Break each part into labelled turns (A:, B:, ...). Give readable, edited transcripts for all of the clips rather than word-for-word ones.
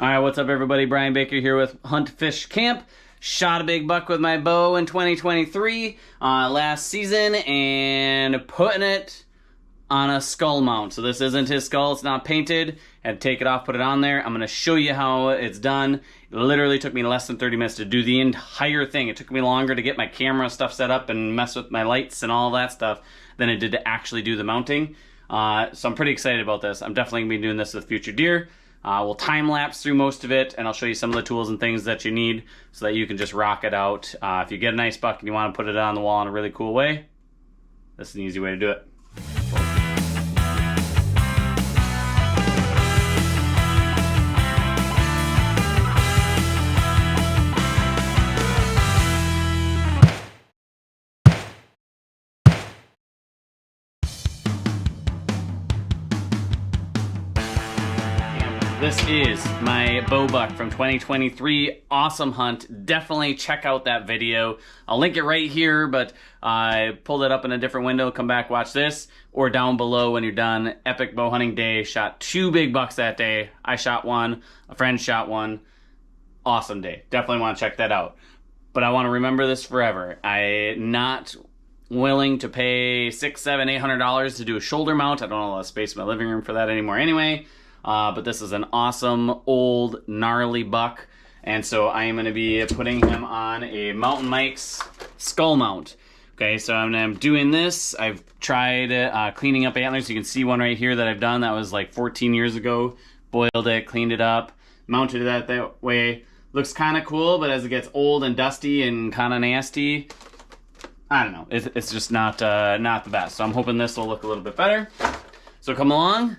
A: All right, what's up, everybody? Brian Baker here with Hunt Fish Camp. Shot a big buck with my bow in 2023 last season and putting it on a skull mount. So this isn't his skull, it's not painted. Had to take it off, put it on there. I'm going to show you how it's done. It literally took me less than 30 minutes to do the entire thing. It took me longer to get my camera stuff set up and mess with my lights and all that stuff than it did to actually do the mounting. So I'm pretty excited about this. I'm definitely going to be doing this with future deer. We'll time-lapse through most of it, and I'll show you some of the tools and things that you need so that you can just rock it out. If you get a nice buck and you want to put it on the wall in a really cool way, this is an easy way to do it. This is my bow buck from 2023. Awesome hunt. Definitely check out that video. I'll link it right here, but I pulled it up in a different window. Come back, watch this, or down below when you're done. Epic bow hunting day. Shot 2 big bucks that day. I shot one. A friend shot one. Awesome day. Definitely want to check that out. But I want to remember this forever. I'm not willing to pay $600, $700, $800 to do a shoulder mount. I don't have a lot of space in my living room for that anymore anyway. But this is an awesome, old, gnarly buck. And so I am going to be putting him on a Mountain Mike's skull mount. Okay, so I'm doing this. I've tried cleaning up antlers. You can see one right here that I've done. That was like 14 years ago. Boiled it, cleaned it up, mounted it that way. Looks kind of cool, but as it gets old and dusty and kind of nasty, I don't know. It's just not the best. So I'm hoping this will look a little bit better. So come along.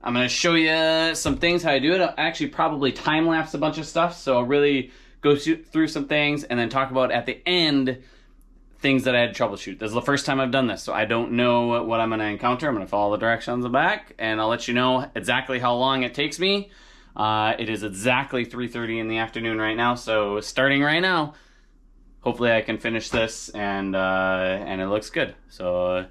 A: I'm going to show you some things, how I do it. I'll actually probably time-lapse a bunch of stuff, so I'll really go through some things and then talk about, at the end, things that I had to troubleshoot. This is the first time I've done this, so I don't know what I'm going to encounter. I'm going to follow the directions on the back, and I'll let you know exactly how long it takes me. It is exactly 3:30 in the afternoon right now, so starting right now, hopefully I can finish this, and it looks good. So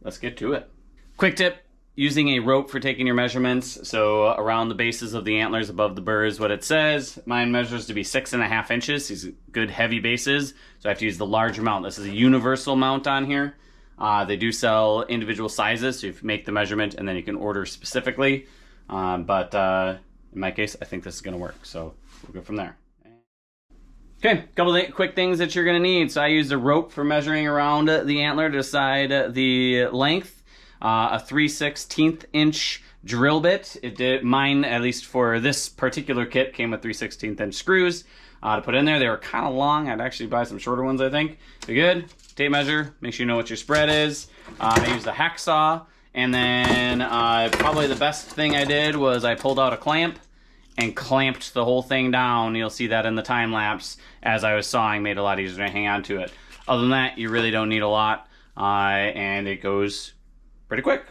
A: let's get to it. Quick tip. Using a rope for taking your measurements, so around the bases of the antlers above the burr is what it says. Mine measures to be 6.5 inches. These are good heavy bases, so I have to use the larger mount. This is a universal mount on here. They do sell individual sizes, so you make the measurement and then you can order specifically. But in my case, I think this is going to work, so we'll go from there. Okay, a couple of quick things that you're going to need. So I used a rope for measuring around the antler to decide the length. A 3/16 inch drill bit. It did, mine, at least for this particular kit, came with 3/16 inch screws to put in there. They were kind of long. I'd actually buy some shorter ones, I think. They're good. Tape measure. Make sure you know what your spread is. I used a hacksaw, and then probably the best thing I did was I pulled out a clamp and clamped the whole thing down. You'll see that in the time lapse as I was sawing. Made it a lot easier to hang on to it. Other than that, you really don't need a lot, and it goes pretty quick.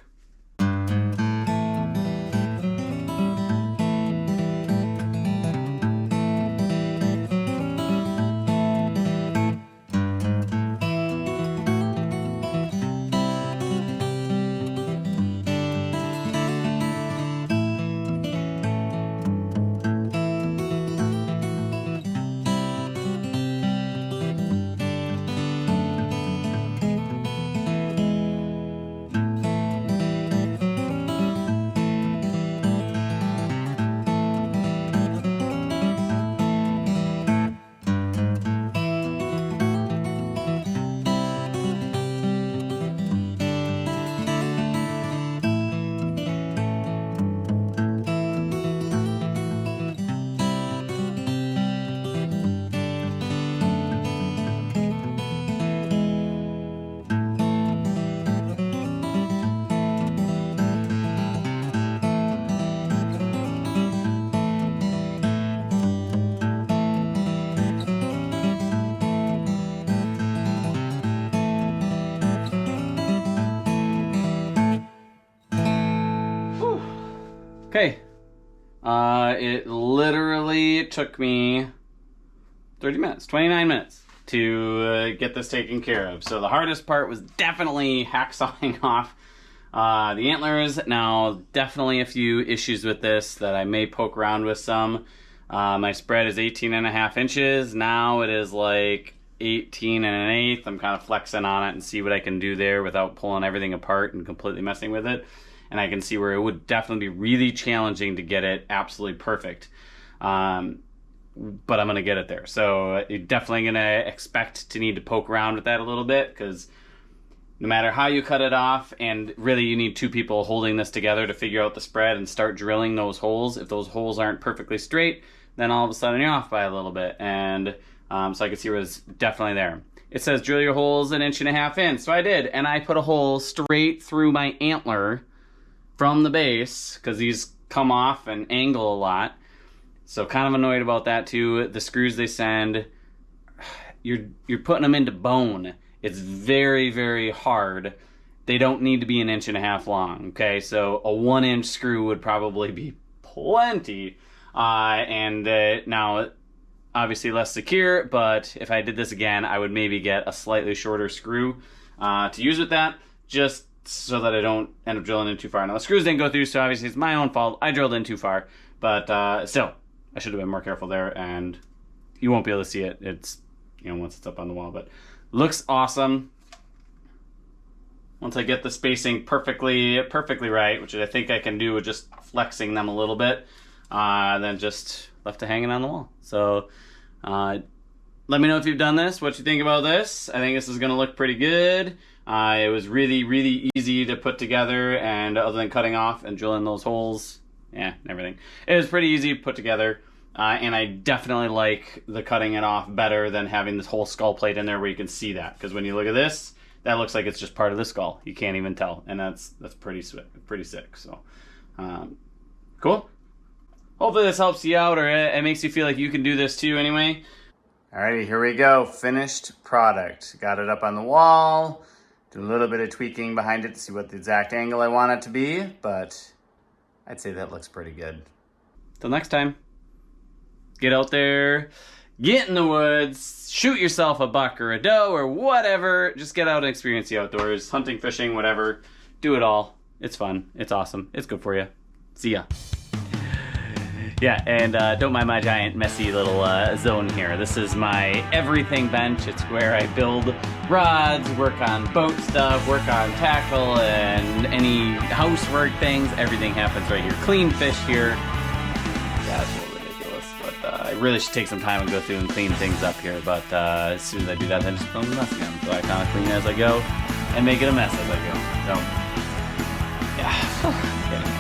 A: Okay, it literally took me 30 minutes, 29 minutes to get this taken care of. So the hardest part was definitely hacksawing off The Antlers, now definitely a few issues with this that I may poke around with some. My spread is 18.5 inches. Now it is like 18 1/8. I'm kind of flexing on it and see what I can do there without pulling everything apart and completely messing with it. And I can see where it would definitely be really challenging to get it absolutely perfect. But I'm going to get it there. So you're definitely going to expect to need to poke around with that a little bit, because no matter how you cut it off, and really you need two people holding this together to figure out the spread and start drilling those holes. If those holes aren't perfectly straight, then all of a sudden you're off by a little bit. And so I could see where it's definitely there. It says drill your holes 1.5 inches in. So I did, and I put a hole straight through my antler from the base, because these come off and angle a lot. So kind of annoyed about that too. The screws they send, you're putting them into bone. It's very, very hard. They don't need to be 1.5 inches long, okay? So a 1-inch screw would probably be plenty. Now, obviously less secure, but if I did this again, I would maybe get a slightly shorter screw to use with that, just so that I don't end up drilling in too far. Now, the screws didn't go through, so obviously it's my own fault. I drilled in too far, but still, I should have been more careful there, and you won't be able to see it. It's, once it's up on the wall, but looks awesome. Once I get the spacing perfectly right, which I think I can do with just flexing them a little bit, then just left it hanging on the wall. So let me know if you've done this, what you think about this. I think this is going to look pretty good. It was really, really easy to put together, and other than cutting off and drilling those holes, and everything, it was pretty easy to put together. And I definitely like the cutting it off better than having this whole skull plate in there where you can see that. Because when you look at this, that looks like it's just part of the skull. You can't even tell, and that's pretty sick. So, cool. Hopefully this helps you out, or it makes you feel like you can do this too anyway. Alrighty, here we go. Finished product. Got it up on the wall. Do a little bit of tweaking behind it to see what the exact angle I want it to be, but I'd say that looks pretty good. Till next time, get out there, get in the woods, shoot yourself a buck or a doe or whatever. Just get out and experience the outdoors. Hunting, fishing, whatever. Do it all. It's fun. It's awesome. It's good for you. See ya. Yeah, and don't mind my giant messy little zone here. This is my everything bench. It's where I build rods, work on boat stuff, work on tackle, and any housework things. Everything happens right here. Clean fish here. Yeah, it's a little ridiculous, but I really should take some time and go through and clean things up here. But as soon as I do that, then just film the mess again. So I kind of clean as I go and make it a mess as I go. So, yeah.